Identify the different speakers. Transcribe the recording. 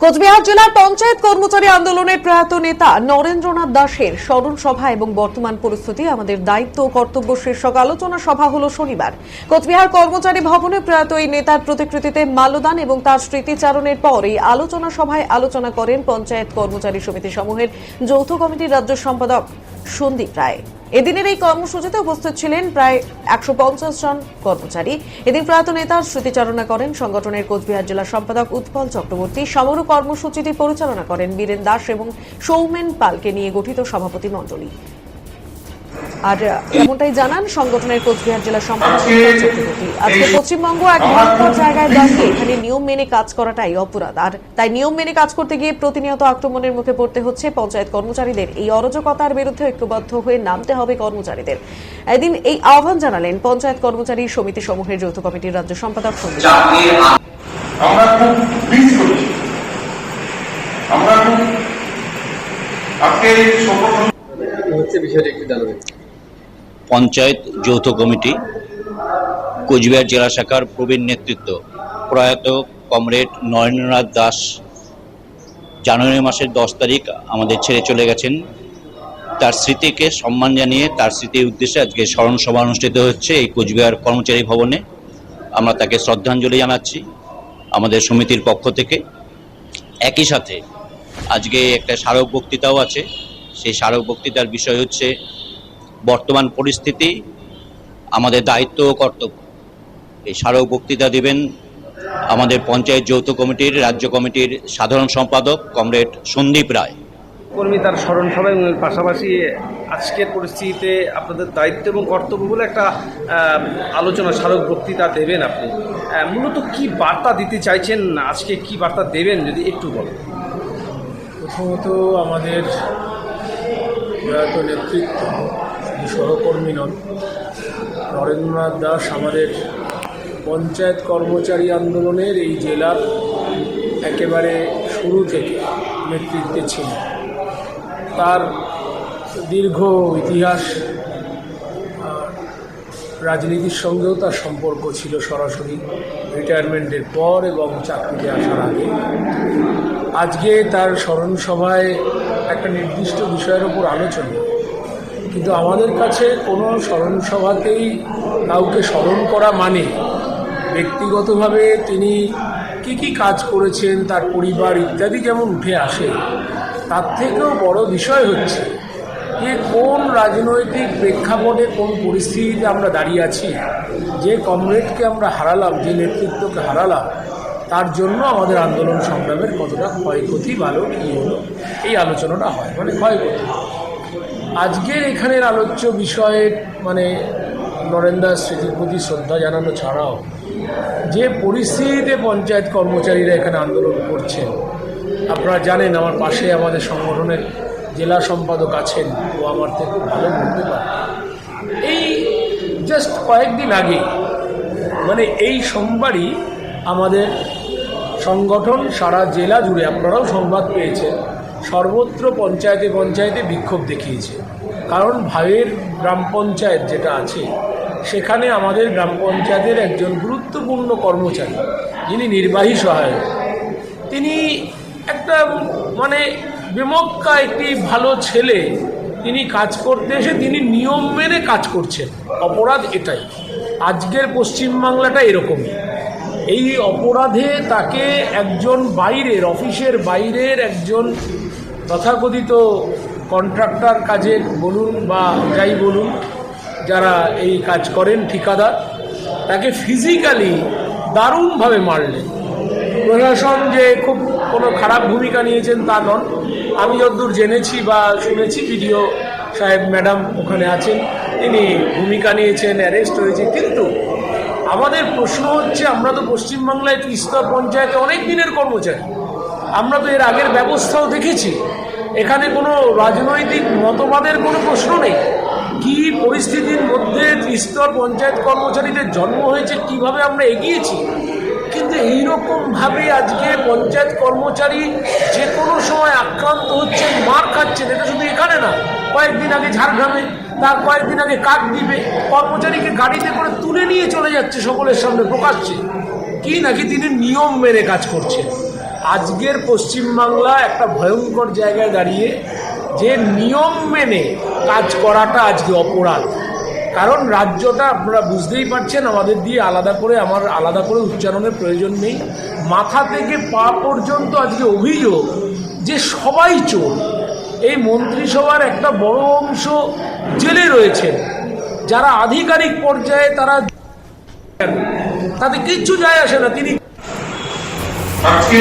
Speaker 1: কোচবিহার জেলার পঞ্চায়েত কর্মচারী আন্দোলনের প্রয়াত নেতা নরেন্দ্রনাথ দাসের স্মরণ সভা এবং বর্তমান পরিস্থিতি আমাদের দায়িত্ব ও কর্তব্য শীর্ষক আলোচনা সভা হল শনিবার। কোচবিহার কর্মচারী ভবনে প্রয়াত এই নেতার প্রতিকৃতিতে মাল্যদান এবং তার স্মৃতিচারণের পর এই আলোচনা সভায় আলোচনা করেন পঞ্চায়েত কর্মচারী সমিতি সমূহের যৌথ কমিটির রাজ্য সম্পাদক সন্দীপ রায়। এদিনের এই কর্মসূচিতে উপস্থিত ছিলেন প্রায় ১৫০ জন কর্মচারী। এদিন প্রয়াত নেতার স্মৃতিচারণা করেন সংগঠনের কোচবিহার জেলা সম্পাদক উৎপল চক্রবর্তী। সমগ্র কর্মসূচিটি পরিচালনা করেন বীরেন দাস এবং সৌমেন পালকে নিয়ে গঠিত সভাপতি মণ্ডলী। আর এমনটাই জানান সংগঠনের কোচবিহার জেলা সম্পাদক উৎপল চক্রবর্তী। আজকে পশ্চিমবঙ্গ এক ভয়ঙ্কর জায়গায় দাঁড়িয়ে এখানে নিয়ম মেনে কাজ করাটাই অপরাধ, আর তাই নিয়ম মেনে কাজ করতে গিয়ে প্রতিনিয়ত আক্রমণের মুখে পড়তে হচ্ছে পঞ্চায়েত কর্মচারীদের। এই অরাজকতার বিরুদ্ধে ঐক্যবদ্ধ হয়ে নামতে হবে কর্মচারীদের। এদিন এই আহ্বান জানালেন পঞ্চায়েত কর্মচারী সমিতি সমূহের যৌথ কমিটির রাজ্য সম্পাদক সন্দীপ।
Speaker 2: আমরা খুব মিস করছি, আমরা আজকে হচ্ছে বিষয়টা একটু জানাবেন।
Speaker 3: পঞ্চায়েত যৌথ কমিটি কোচবিহার জেলা শাখার প্রবীণ নেতৃত্ব প্রয়াত কমরেড নরেন্দ্রনাথ দাস জানুয়ারি মাসের 10 তারিখ আমাদের ছেড়ে চলে গেছেন। তার স্মৃতিকে সম্মান জানিয়ে তার স্মৃতির উদ্দেশ্যে আজকে স্মরণ সভা অনুষ্ঠিত হচ্ছে এই কোচবিহার কর্মচারী ভবনে। আমরা তাকে শ্রদ্ধাঞ্জলি জানাচ্ছি আমাদের সমিতির পক্ষ থেকে। একই সাথে আজকে একটা স্মারক বক্তৃতাও আছে। সেই স্মারক বক্তৃতার বিষয় হচ্ছে বর্তমান পরিস্থিতি, আমাদের দায়িত্ব ও কর্তব্য। এই স্মারক বক্তৃতা দিবেন আমাদের পঞ্চায়েত যৌথ কমিটির রাজ্য কমিটির সাধারণ সম্পাদক কমরেড সন্দীপ রায়।
Speaker 4: কর্মী তার স্মরণ সভা এবং পাশাপাশি আজকের পরিস্থিতিতে আপনাদের দায়িত্ব এবং কর্তব্য বলে একটা আলোচনা স্মারক বক্তৃতা দেবেন। আপনি মূলত কি বার্তা দিতে চাইছেন, আজকে কি বার্তা দেবেন যদি একটু বলেন।
Speaker 5: প্রথমত আমাদের প্রয়াত নেতৃত্ব সহকর্মী নন, নরেন্দ্রনাথ দাস আমাদের পঞ্চায়েত কর্মচারী আন্দোলনের এই জেলার একেবারে শুরু থেকে নেতৃত্বে ছিলেন। তার দীর্ঘ ইতিহাস, রাজনীতির সঙ্গেও তার সম্পর্ক ছিল সরাসরি রিটায়ারমেন্টের পর এবং চাকরিতে আসার আগে। আজকে তার স্মরণ সভায় একটা নির্দিষ্ট বিষয়ের উপর আলোচনা, কিন্তু আমাদের কাছে কোনো স্মরণ সভাতেই কাউকে স্মরণ করা মানে ব্যক্তিগতভাবে তিনি কি কাজ করেছেন, তার পরিবার ইত্যাদি যেমন উঠে আসে, তার থেকেও বড় বিষয় হচ্ছে যে কোন রাজনৈতিক প্রেক্ষাপটে কোন পরিস্থিতিতে আমরা দাঁড়িয়ে আছি, যে কমরেডকে আমরা হারালাম, যে নেতৃত্বকে হারালাম, তার জন্য আমাদের আন্দোলন সংগ্রামের কতটা ক্ষয়ক্ষতি ভালো কী হলো এই আলোচনাটা হয়, মানে ক্ষয়ক্ষতি। আজকের এখানের আলোচ্য বিষয়ে মানে নরেন্দ্র স্মৃতির প্রতি শ্রদ্ধা জানানো ছাড়াও যে পরিস্থিতিতে পঞ্চায়েত কর্মচারীরা এখানে আন্দোলন করছেন, আপনারা জানেন আমার পাশে আমাদের সংগঠনের জেলা সম্পাদক আছেন, ও আমার থেকে ভালো বলতে পারে। এই জাস্ট কয়েকদিন আগে মানে এই সোমবারই আমাদের সংগঠন সারা জেলা জুড়ে, আপনারাও সংবাদ পেয়েছেন, সর্বত্র পঞ্চায়েতে পঞ্চায়েতে বিক্ষোভ দেখিয়েছে। কারণ ভাইয়ের গ্রাম পঞ্চায়েত যেটা আছে সেখানে আমাদের গ্রাম পঞ্চায়েতের একজন গুরুত্বপূর্ণ কর্মচারী, যিনি নির্বাহী সহায়ক, তিনি একটা মানে বেমক্কা একটি ভালো ছেলে, তিনি কাজ করতে এসে তিনি নিয়ম মেনে কাজ করছেন। অপরাধ এটাই, আজকের পশ্চিমবাংলাটা এরকমই। এই অপরাধে তাকে একজন বাইরের, অফিসের বাইরের একজন তথাকথিত কন্ট্রাক্টর কাজের বলুন বা যাই বলুন, যারা এই কাজ করেন ঠিকাদার, তাকে ফিজিক্যালি দারুণভাবে মারলেন। প্রশাসন যে খুব কোনো খারাপ ভূমিকা নিয়েছেন তা নন, আমি যতদূর জেনেছি বা শুনেছি বিডিও সাহেব ম্যাডাম ওখানে আছেন, তিনি ভূমিকা নিয়েছেন, অ্যারেস্ট হয়েছে। কিন্তু আমাদের প্রশ্ন হচ্ছে, আমরা তো পশ্চিমবাংলায় ত্রিস্তর পঞ্চায়েতে অনেক দিনের কর্মচারী, আমরা তো এর আগের ব্যবস্থাও দেখেছি, এখানে কোনো রাজনৈতিক মতবাদের কোনো প্রশ্ন নেই। কি পরিস্থিতির মধ্যে ত্রিস্তর পঞ্চায়েত কর্মচারীদের জন্ম হয়েছে, কিভাবে আমরা এগিয়েছি, কিন্তু এইরকমভাবে আজকে পঞ্চায়েত কর্মচারী যে কোনো সময় আক্রান্ত হচ্ছেন, মার খাচ্ছেন। এটা শুধু এখানে না, কয়েকদিন আগে ঝাড়গ্রামে, তার কয়েকদিন আগে কাকদ্বীপে কর্মচারীকে গাড়িতে করে তুলে নিয়ে চলে যাচ্ছে সকলের সামনে প্রকাশ্যে, কি নাকি তিনি নিয়ম মেনে কাজ করছেন। আজকের পশ্চিমবাংলা একটা ভয়ঙ্কর জায়গায় দাঁড়িয়ে যে নিয়ম মেনে কাজ করাটা আজকে অপরাধ। কারণ রাজ্যটা আপনারা বুঝতেই পারছেন, আমাদের দিয়ে আমার আলাদা করে উচ্চারণের প্রয়োজন নেই, মাথা থেকে পা পর্যন্ত আজকে অভিযোগ যে সবাই চোর। এই মন্ত্রিসভার একটা বড় অংশ জেলে রয়েছেন, যারা আধিকারিক পর্যায়ে তাতে কিচ্ছু যায় আসে না। তিনি
Speaker 2: আজকে